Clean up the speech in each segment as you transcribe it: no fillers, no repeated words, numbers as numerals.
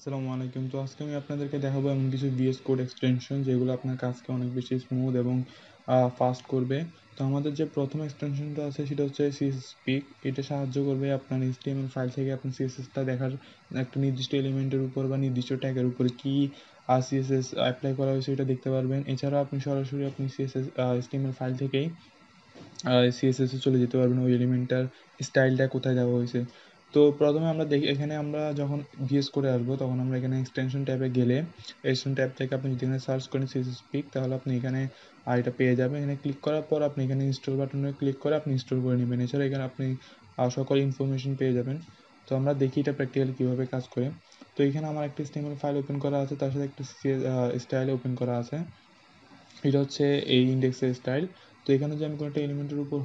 আসসালামু আলাইকুম। তো আজকে আমি আপনাদেরকে দেখাবো এমন কিছু VS কোড এক্সটেনশন যেগুলো আপনার কাজকে অনেক বেশি স্মুথ এবং ফাস্ট করবে। তো আমাদের যে প্রথম এক্সটেনশনটা আছে সেটা হচ্ছে CSS Peak। এটা সাহায্য করবে আপনার HTML ফাইল থেকে আপনার CSSটা দেখার একটা নির্দিষ্ট এলিমেন্টের উপর বা নির্দিষ্ট ট্যাগের উপরে কি CSS অ্যাপ্লাই করা হয়েছে এটা দেখতে পারবেন। এছাড়াও আপনি সরাসরি আপনি CSS HTML ফাইল থেকেই CSS এ চলে যেতে পারবেন ওই এলিমেন্টটার স্টাইলটা কোথায় দেওয়া হয়েছে। তো প্রথমে আমরা দেখি এখানে আমরা যখন VS করে আসবো তখন আমরা এখানে এক্সটেনশন ট্যাবে গেলে এক্সটেনশন ট্যাব থেকে আপনি যদি এখানে সার্চ করেন CSS Peak তাহলে আপনি এখানে এটা পেয়ে যাবেন। এখানে ক্লিক করার পর আপনি এখানে ইনস্টল বাটনে ক্লিক করে আপনি ইনস্টল করে নেবেন। এছাড়া এখানে আপনি সকল ইনফরমেশন পেয়ে যাবেন। তো আমরা দেখি এটা প্র্যাকটিক্যালি কীভাবে কাজ করে। তো এখানে আমার একটা HTML ফাইল ওপেন করা আছে, তার সাথে একটা স্টাইল ওপেন করা আছে। এটা হচ্ছে এই ইন্ডেক্সের স্টাইল। তো এখানে যদি আমি কোনো একটা এলিমেন্টের উপর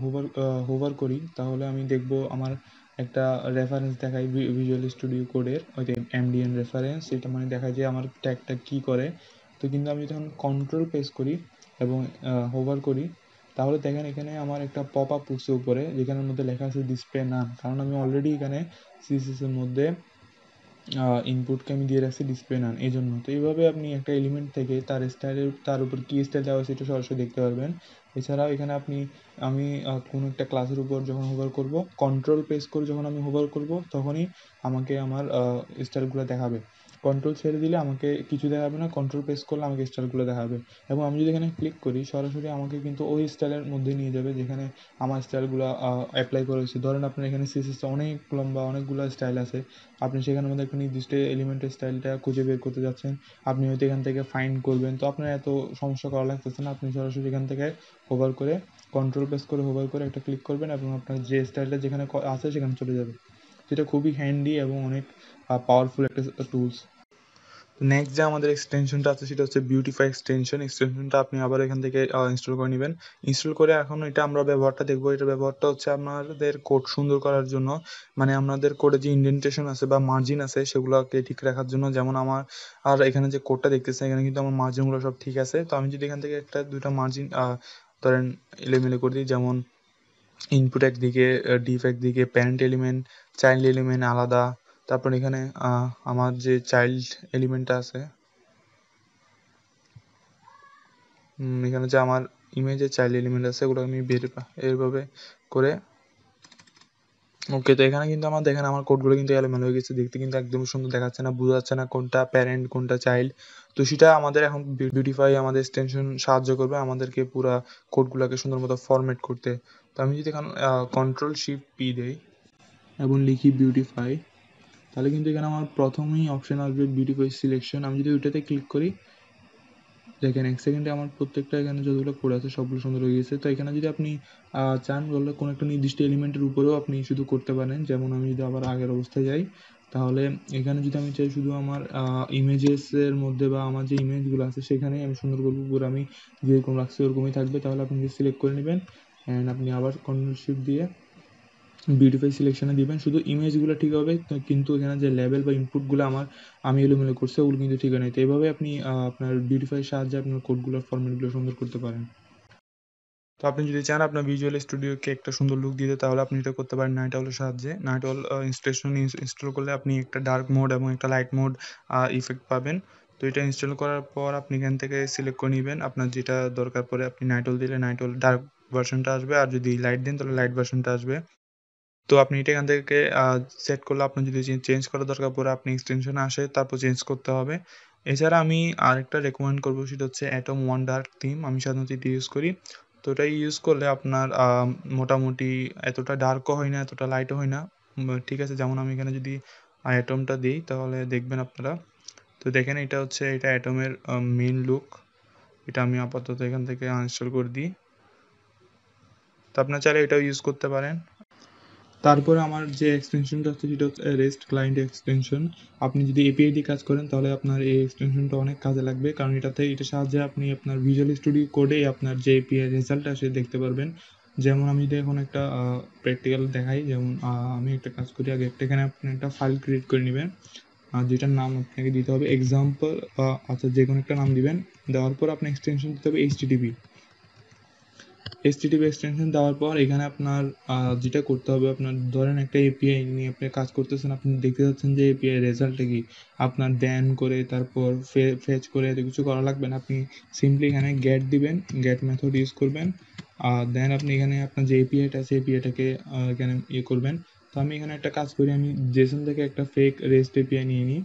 হোভার করি তাহলে আমি দেখব আমার একটা রেফারেন্স দেখায় ভিজুয়াল স্টুডিও কোডের, ওই যে MDN রেফারেন্স। এটা মানে দেখায় যে আমার ট্যাগটা কী করে। তো কিন্তু আমি যখন কন্ট্রোল প্রেস করি এবং হোভার করি তাহলে দেখেন এখানে আমার একটা পপ আপ উঠছে উপরে, যেখানের মধ্যে লেখা আছে ডিসপ্লে নান, কারণ আমি অলরেডি এখানে CSS-এর মধ্যে ইনপুটকে আমি দিয়ে রাখছি ডিসপ্লে নান এই জন্য। তো এইভাবে আপনি একটা এলিমেন্ট থেকে তার উপর কী স্টাইল দেওয়া হয়েছে এটা সরাসরি দেখতে পারবেন। এছাড়াও এখানে আমি কোনো একটা ক্লাসের উপর যখন হোভার করব, কন্ট্রোল প্রেস করে যখন আমি হোভার করব তখনই আমাকে আমার স্টাইলগুলো দেখাবে। কন্ট্রোল ছেড়ে দিলে আমাকে কিছু দেখাবে না, কন্ট্রোল প্রেস করলে আমাকে স্টাইলগুলো দেখাবে। এবং আমি যদি এখানে ক্লিক করি সরাসরি আমাকে কিন্তু ওই স্টাইলের মধ্যে নিয়ে যাবে যেখানে আমার স্টাইলগুলো অ্যাপ্লাই করা হয়েছে। ধরেন আপনার এখানে CSS অনেক লম্বা, অনেকগুলো স্টাইল আছে, আপনি সেখানের মধ্যে একটা নির্দিষ্ট এলিমেন্টের স্টাইলটা খুঁজে বের করতে যাচ্ছেন, আপনি হয়তো এখান থেকে ফাইন্ড করবেন। তো আপনার এত সমস্যা করা লাগতেছে না, আপনি সরাসরি এখান থেকে হোভার করে কন্ট্রোল প্রেস করে হোভার করে একটা ক্লিক করবেন এবং আপনার যে স্টাইলটা যেখানে আছে সেখানে চলে যাবে। যেটা খুবই হ্যান্ডি এবং অনেক পাওয়ারফুল একটা টুলস। নেক্সট যে আমাদের এক্সটেনশনটা আছে সেটা হচ্ছে বিউটিফাই এক্সটেনশন। এক্সটেনশনটা আপনি আবার এখান থেকে ইনস্টল করে নেবেন। ইনস্টল করে এখন এটা আমরা ব্যবহারটা দেখবো। এটার ব্যবহারটা হচ্ছে আপনাদের কোড সুন্দর করার জন্য, মানে আপনাদের কোডে যে ইন্ডেন্টেশন আছে বা মার্জিন আছে সেগুলোকে ঠিক রাখার জন্য। যেমন আমার আর এখানে যে কোডটা দেখতেছেন এখানে কিন্তু আমার মার্জিনগুলো সব ঠিক আছে। তো আমি যদি এখান থেকে একটা দুইটা মার্জিন ধরেন এলোমেলো করে দিই, যেমন ইনপুট একদিকে, ডিফ একদিকে, প্যারেন্ট এলিমেন্ট, চাইল্ড এলিমেন্ট আলাদা। তারপর এখানে আমার যে চাইল্ড এলিমেন্টটা আছে, এখানে যে আমার ইমেজের চাইল্ড এলিমেন্ট আছে ওগুলো আমি এইভাবে করে ওকে। তো এখানে কিন্তু আমার দেখেন আমার কোডগুলো কিন্তু এলোমেলো হয়ে গেছে, দেখতে কিন্তু একদম সুন্দর দেখাচ্ছে না, বোঝা যাচ্ছে না কোনটা প্যারেন্ট কোনটা চাইল্ড। তো সেটা আমাদের এখন বিউটিফাই আমাদের এক্সটেনশন সাহায্য করবে আমাদেরকে পুরা কোডগুলোকে সুন্দর মতো ফরম্যাট করতে। তো আমি যদি এখন Ctrl+Shift+P দেই এবং লিখি বিউটিফাই, তাহলে কিন্তু এখানে আমার প্রথমেই অপশন আসবে বিউটিফাই সিলেকশন। আমি যদি ওইটাতে ক্লিক করি দেখেন এক সেকেন্ডে আমার প্রত্যেকটা এখানে যতগুলো কোড আছে সবগুলো সুন্দর হয়ে গেছে। তো এখানে যদি আপনি চান বললে কোনো একটা নির্দিষ্ট এলিমেন্টের উপরেও আপনি শুধু করতে পারেন। যেমন আমি যদি আবার আগের অবস্থায় যাই তাহলে এখানে যদি আমি চাই শুধু আমার ইমেজেসের মধ্যে বা আমার যে ইমেজগুলো আছে সেখানেই আমি সুন্দর করবো, পুরো আমি যেরকম রাখছি ওরকমই থাকবে, তাহলে আপনি সিলেক্ট করে নেবেন অ্যান্ড আপনি আবার Ctrl+Shift দিয়ে বিউটিফাই সিলেকশনে দিবেন। শুধু ইমেজগুলো ঠিক হবে, কিন্তু এখানে যে লেভেল বা ইনপুটগুলো আমি এলোমেলো করছি ওগুলো কিন্তু ঠিক হয় নাই। তো এইভাবে আপনি আপনার বিউটিফাইয়ের সাহায্যে আপনার কোডগুলোর ফরম্যাটগুলো সুন্দর করতে পারেন। তো আপনি যদি চান আপনার ভিজুয়াল স্টুডিওকে একটা সুন্দর লুক দিতে তাহলে আপনি এটা করতে পারেন নাইট অলের সাহায্যে। নাইট অল ইনস্টল করলে আপনি একটা ডার্ক মোড এবং একটা লাইট মোড ইফেক্ট পাবেন। তো এটা ইনস্টল করার পর আপনি এখান থেকে সিলেক্ট করে নেবেন আপনার যেটা দরকার পড়ে। আপনি নাইট অল দিলে নাইট অল ডার্ক ভার্সনটা আসবে, আর যদি লাইট দেন তাহলে লাইট ভার্সনটা আসবে। তো আপনি এটা এখান থেকে সেট করলে আপনার যদি চেঞ্জ করার দরকার পড়ে আপনি এক্সটেনশনে আসে তারপর চেঞ্জ করতে হবে। এছাড়া আমি আরেকটা রেকমেন্ড করবো সেটা হচ্ছে অ্যাটম ওয়ান ডার্ক থিম। আমি সাধারণত এটা ইউজ করি। তো এটা ইউজ করলে আপনার মোটামুটি এতটা ডার্কও হয় না, এতটা লাইটও হয় না, ঠিক আছে। যেমন আমি এখানে যদি অ্যাটমটা দিই তাহলে দেখবেন আপনারা। তো দেখেন এটা হচ্ছে এটা অ্যাটমের মেইন লুক। এটা আমি আপাতত এখান থেকে আনইনস্টল করে দিই। তো আপনারা চাইলে এটাও ইউজ করতে পারেন। তারপরে আমার যে এক্সটেনশনটা হচ্ছে সেটা হচ্ছে রেস্ট ক্লায়েন্ট এক্সটেনশন। আপনি যদি এপিআই দিয়ে কাজ করেন তাহলে আপনার এই এক্সটেনশনটা অনেক কাজে লাগবে, কারণ এটার সাহায্যে আপনি আপনার ভিজুয়াল স্টুডিও কোডে আপনার যে এপিআই রেজাল্ট আসে দেখতে পারবেন। যেমন আমি যদি এখন একটা প্র্যাকটিক্যাল দেখাই, যেমন আমি একটা কাজ করি আগে এখানে আপনি একটা ফাইল ক্রিয়েট করে নেবেন, যেটার নাম আপনাকে দিতে হবে এক্সাম্পল, যে কোনো একটা নাম দিবেন। দেওয়ার পর আপনি এক্সটেনশন দিতে হবে HTTP। HTTP এক্সটেনশন দেওয়ার পর এখানে আপনার যেটা করতে হবে, আপনার ধরেন একটা এপিআই নিয়ে আপনি কাজ করতেছেন, আপনি দেখতে যাচ্ছেন যে এপিআই রেজাল্টটা কি, আপনার দেন করে তারপর ফেচ করে এত কিছু করা লাগবে না। আপনি সিম্পলি এখানে গেট দিবেন, গেট মেথড ইউজ করবেন, দেন আপনি এখানে আপনার যে এপিআইটা আছে এপিআইটাকে এখানে করবেন। তো আমি এখানে একটা কাজ করি, আমি জেসন থেকে একটা ফেক রেস্ট এপিআই নিয়ে নিই।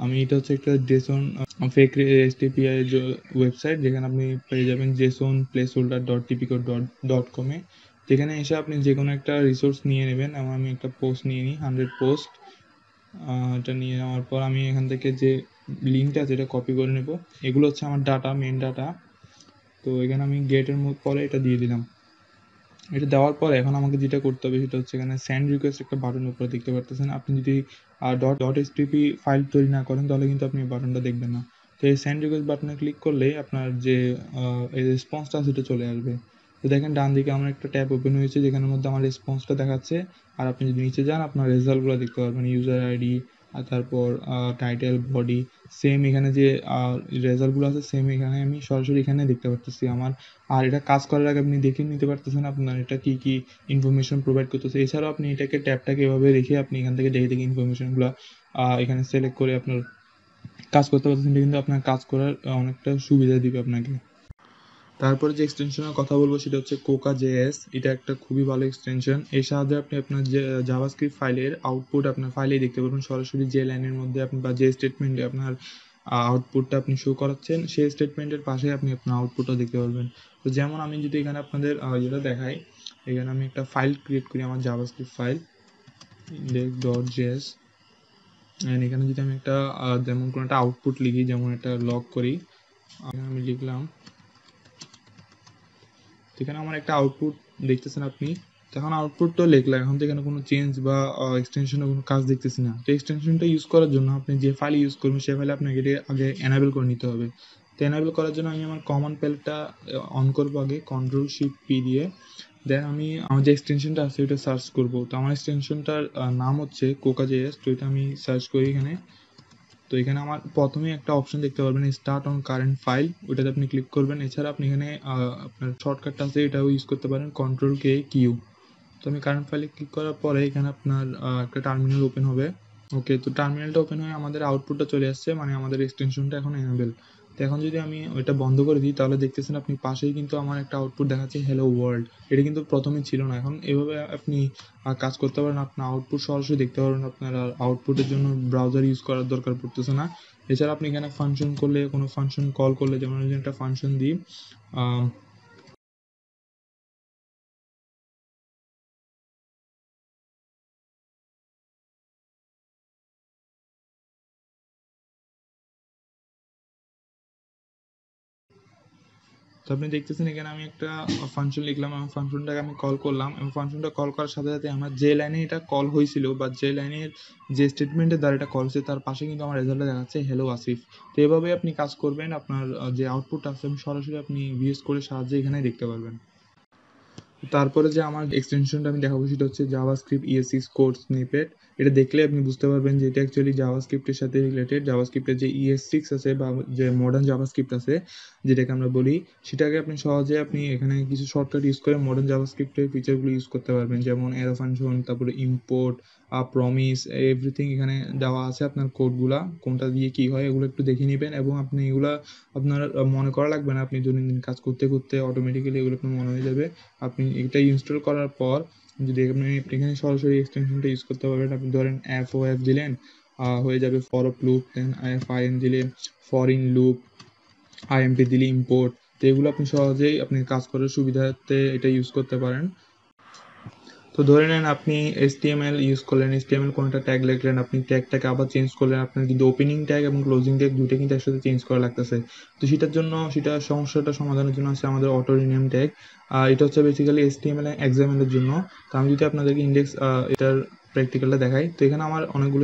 আমি এটা হচ্ছে একটা Jason fake rest API website, যেখানে আপনি পেয়ে যাবেন jasonplaceholder.tpcode.com-এ। যেখানে এসে আপনি যে কোনো একটা রিসোর্স নিয়ে নেবেন। আমি একটা পোস্ট নিয়ে নিই, 100 পোস্ট। এটা নিয়ে নেওয়ার পর আমি এখান থেকে যে লিঙ্কটা আছে এটা কপি করে নেব। এগুলো হচ্ছে আমার ডাটা, মেন ডাটা। তো এখানে আমি গেটের পরে এটা দিয়ে দিলাম। এটা দেওয়ার পর এখন আমাকে যেটা করতে হবে সেটা হচ্ছে এখানে সেন্ড রিকোয়েস্ট একটা বাটন উপরে দেখতে পারতেছেন। আপনি যদি .htp ফাইল তৈরি না করেন তাহলে কিন্তু আপনি এই বাটনটা দেখবেন না। তো এই সেন্ড রিকোয়েস্ট বাটনে ক্লিক করলে আপনার যে এই রেসপন্সটা সেটা চলে আসবে। তো দেখেন ডান দিকে আমার একটা ট্যাব ওপেন হয়েছে যেখানের মধ্যে আমার রেসপন্সটা দেখাচ্ছে। আর আপনি যদি নিচে যান আপনার রেজাল্টগুলো দেখতে পারবেন, ইউজার আইডি আর তারপর টাইটেল, বডি। সেম এখানে যে রেজাল্টগুলো আছে সেম এখানে আমি সরাসরি এখানে দেখতে পারতেছি আমার। আর এটা কাজ করার আগে আপনি দেখে নিতে পারতেছেন আপনার এটা কি কি ইনফরমেশন প্রোভাইড করতেছে। এছাড়াও আপনি এটাকে ট্যাবটাকে এভাবে রেখে আপনি এখান থেকে দেখে দেখে ইনফরমেশনগুলো এখানে সিলেক্ট করে আপনার কাজ করতে পারতেছেন। এটা কিন্তু আপনার কাজ করার অনেকটা সুবিধা দিবে আপনাকে। তারপরে যে এক্সটেনশনের কথা বলবো সেটা হচ্ছে কোকা.js। এটা একটা খুবই ভালো এক্সটেনশন। এর সাহায্যে আপনি আপনার যে জাভাস্ক্রিপ্ট ফাইলের আউটপুট আপনার ফাইলেই দেখতে পারবেন সরাসরি, যে লাইনের মধ্যে আপনি বা যে স্টেটমেন্টে আপনার আউটপুটটা আপনি শো করাচ্ছেন সেই স্টেটমেন্টের পাশে আপনি আপনার আউটপুটটা দেখতে পারবেন। তো যেমন আমি যদি এখানে আপনাদের যেটা দেখাই, এখানে আমি একটা ফাইল ক্রিয়েট করি, আমার জাভাস্ক্রিপ্ট ফাইল index.js। এখানে যদি আমি একটা যেমন কোনো একটা আউটপুট লিখি, যেমন একটা লগ করি, এখানে আমি লিখলাম, এখানে আমার একটা আউটপুট দেখতেছেন আপনি। তখন আউটপুট তো লিখলাম, এখন তো এখানে কোনো চেঞ্জ বা এক্সটেনশনের কোনো কাজ দেখতেছি না। তো এক্সটেনশনটা ইউজ করার জন্য আপনি যে ফাইল ইউজ করবেন সেই ফাইলে আপনাকে এটা আগে এনাবেল করে নিতে হবে। তো এনাবেল করার জন্য আমি আমার কমান্ড প্যালেটটা অন করবো আগে, Ctrl+Shift+P দিয়ে। দেন আমি আমার যে এক্সটেনশনটা আছে ওটা সার্চ করব। তো আমার এক্সটেনশনটার নাম হচ্ছে কোকা.js। তো এটা আমি সার্চ করি এখানে। তো এখানে আমার প্রথমে একটা অপশন দেখতে পারবেন স্টার্ট অন কারেন্ট ফাইল, ওটাতে আপনি ক্লিক করবেন। এছাড়া আপনি এখানে আপনার শর্টকাটটা আছে এটাও ইউজ করতে পারেন, Ctrl+K+Q। তো আমি কারেন্ট ফাইলে ক্লিক করার পরে এখানে আপনার একটা টার্মিনাল ওপেন হবে। ওকে, তো টার্মিনালটা ওপেন হয়ে আমাদের আউটপুটটা চলে আসছে, মানে আমাদের এক্সটেনশনটা এখন এনেবল। তো এখন যদি আমি ওইটা বন্ধ করে দিই তাহলে দেখতেছেন আপনি পাশেই কিন্তু আমার একটা আউটপুট দেখাচ্ছে হ্যালো ওয়ার্ল্ড। এটা কিন্তু প্রথমে ছিল না। এখন এভাবে আপনি কাজ করতে পারেন, আপনার আউটপুট সরাসরি দেখতে পারবেন। আপনার আউটপুটের জন্য ব্রাউজার ইউজ করার দরকার পড়তেছে না। এছাড়া আপনি এখানে ফাংশন করলে, কোনো ফাংশন কল করলে, যেমন একটা ফাংশন দিই তো আপনি দেখতেছেন এখানে আমি একটা ফাংশন লিখলাম এবং ফাংশনটাকে আমি কল করলাম, এবং ফাংশনটা কল করার সাথে সাথে আমার যে লাইনে এটা কল হয়েছিল বা যে লাইনের যে স্টেটমেন্টের দ্বারা এটা কল হয়েছে তার পাশে কিন্তু আমার রেজাল্টে দেখাচ্ছে হ্যালো আসিফ। তো এভাবে আপনি কাজ করবেন, আপনার যে আউটপুট আছে সরাসরি আপনি ভিএস কোডের সাহায্যে এখানে দেখতে পারবেন। তারপরে যে আমার এক্সটেনশনটা আমি দেখাবো সেটা হচ্ছে জাভাস্ক্রিপ্ট ES6 কোড স্নিপেট। এটা দেখলে আপনি বুঝতে পারবেন যে এটা অ্যাকচুয়ালি জাভাস্ক্রিপ্টের সাথে রিলেটেড। জাভাস্ক্রিপ্টের যে ES6 আছে বা যে মডার্ন জাভাস্ক্রিপ্ট আছে যেটাকে আমরা বলি, সেটাকে আপনি সহজে আপনি এখানে কিছু শর্টকাট ইউজ করে মডার্ন জাভাস্ক্রিপ্টের ফিচারগুলো ইউজ করতে পারবেন, যেমন অ্যারো ফাংশন, তারপরে ইম্পোর্ট, প্রমিস, এভরিথিং এখানে দেওয়া আছে। আপনার কোডগুলা কোনটা দিয়ে কী হয় এগুলো একটু দেখে নেবেন, এবং আপনি এগুলা আপনার মনে করা লাগবে না। আপনি দৈনন্দিন কাজ করতে করতে অটোমেটিক্যালি এগুলো আপনার মনে হয়ে যাবে। আপনি এটা ইনস্টল করার পর যদি আপনি এখানে সরাসরি এক্সটেনশনটা ইউজ করতে পারবেন। আপনি ধরেন FOF দিলেন, হয়ে যাবে for of loop. Then IFIN দিলে ফর ইন লুপ, IMP দিলে ইম্পোর্ট। তো এগুলো আপনি সহজেই আপনি কাজ করার সুবিধাতে এটা ইউজ করতে পারেন। তো ধরে নেন আপনি HTML ইউজ করলেন, HTML কোনটা ট্যাগ লিখলেন, আপনি ট্যাগটাকে আবার চেঞ্জ করলেন, আপনার কিন্তু ওপেনিং ট্যাগ এবং ক্লোজিং ট্যাগ দুটো কিন্তু একসাথে চেঞ্জ করা লাগতেছে। তো সেটার জন্য সেটা সমস্যাটা সমাধানের জন্য আছে আমাদের অটো রিনেম ট্যাগ। এটা হচ্ছে বেসিক্যালি HTML এবং XML এর জন্য। তো আমি যদি আপনাদেরকে ইন্ডেক্স এটার প্র্যাকটিক্যালটা দেখাই, তো এখানে আমার অনেকগুলো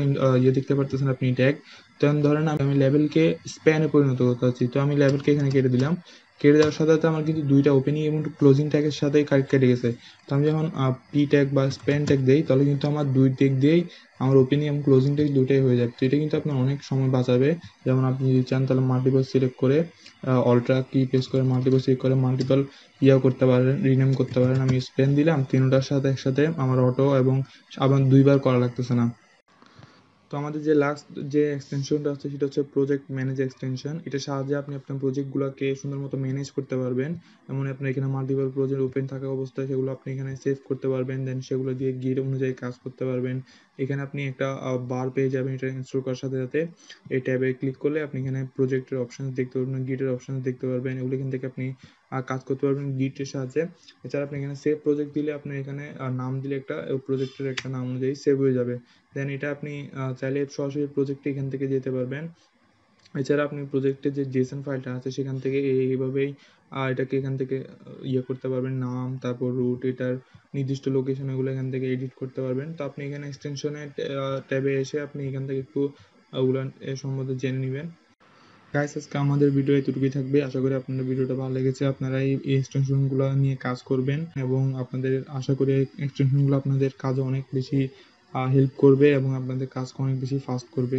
দেখতে পারতেছেন আপনি ট্যাগ। তো ধরেন আমি লেভেলকে স্প্যানে পরিণত করতে চাচ্ছি, তো আমি লেভেলকে এখানে কেটে দিলাম। কেটে দেওয়ার সাথে সাথে আমার কিন্তু দুইটা ওপেনিং এবং ক্লোজিং ট্যাগের সাথেই কেটে গেছে। তো আমি যখন পি ট্যাগ বা স্প্যান ট্যাগ দিই তাহলে কিন্তু আমার দুই ট্যাগ দিয়েই আমার ওপেনিং এবং ক্লোজিং ট্যাগ দুটোই হয়ে যাবে। তো এটা কিন্তু আপনার অনেক সময় বাঁচাবে। যেমন আপনি যদি চান তাহলে মাল্টিপল সিলেক্ট করে অল্ট্রা কি প্রেস করে মাল্টিপল সিলেক্ট করে মাল্টিপল ইয়াও করতে পারেন, রিনেম করতে পারেন। আমি স্পেন দিলাম, তিনটার সাথে একসাথে আমার অটো এবং আবার 2বার করা লাগতেছে না। তো আমাদের যে লাস্ট যে এক্সটেনশনটা আছে সেটা হচ্ছে প্রজেক্ট ম্যানেজ এক্সটেনশন। এটার সাহায্যে আপনি আপনার প্রজেক্টগুলোকে সুন্দর মতো ম্যানেজ করতে পারবেন। যেমন আপনার এখানে মাল্টিপল প্রজেক্ট ওপেন থাকা অবস্থায় সেগুলো আপনি এখানে সেভ করতে পারবেন, দেন সেগুলো দিয়ে গিট অনুযায়ী কাজ করতে পারবেন। এখানে আপনি একটা বার পেয়ে যাবেন, এটা ইনস্টল করার সাথে সাথে এই ট্যাবে ক্লিক করলে আপনি এখানে প্রজেক্টের অপশন দেখতে পারবেন, গিটের অপশন দেখতে পারবেন। এগুলো এখান থেকে আপনি কাজ করতে পারবেন গিটের সাহায্যে। এছাড়া আপনি এখানে সেভ প্রজেক্ট দিলে আপনি এখানে নাম দিলে একটা প্রজেক্টের একটা নাম অনুযায়ী সেভ হয়ে যাবে। দেন এটা আপনি চাইলে সরাসরি প্রজেক্টে এখান থেকে যেতে পারবেন। এছাড়া আপনি প্রজেক্টের যে জেসন ফাইলটা আছে সেখান থেকে এইভাবেই এটাকে এখান থেকে ইয়ে করতে পারবেন, নাম তারপর রুট এটার নির্দিষ্ট লোকেশন এগুলো এখান থেকে এডিট করতে পারবেন। তো আপনি এখানে এক্সটেনশনে ট্যাবে এসে আপনি এখান থেকে একটু ওগুলো এর সম্বন্ধে জেনে নেবেন। গাইস, আজকে আমাদের ভিডিও এতটুকুই থাকবে। আশা করি আপনাদের ভিডিওটা ভালো লেগেছে। আপনারা এই এক্সটেনশনগুলো নিয়ে কাজ করবেন এবং আপনাদের আশা করি এই এক্সটেনশনগুলো আপনাদের কাজে অনেক বেশি হেল্প করবে এবং আপনাদের কাজকে অনেক বেশি ফাস্ট করবে।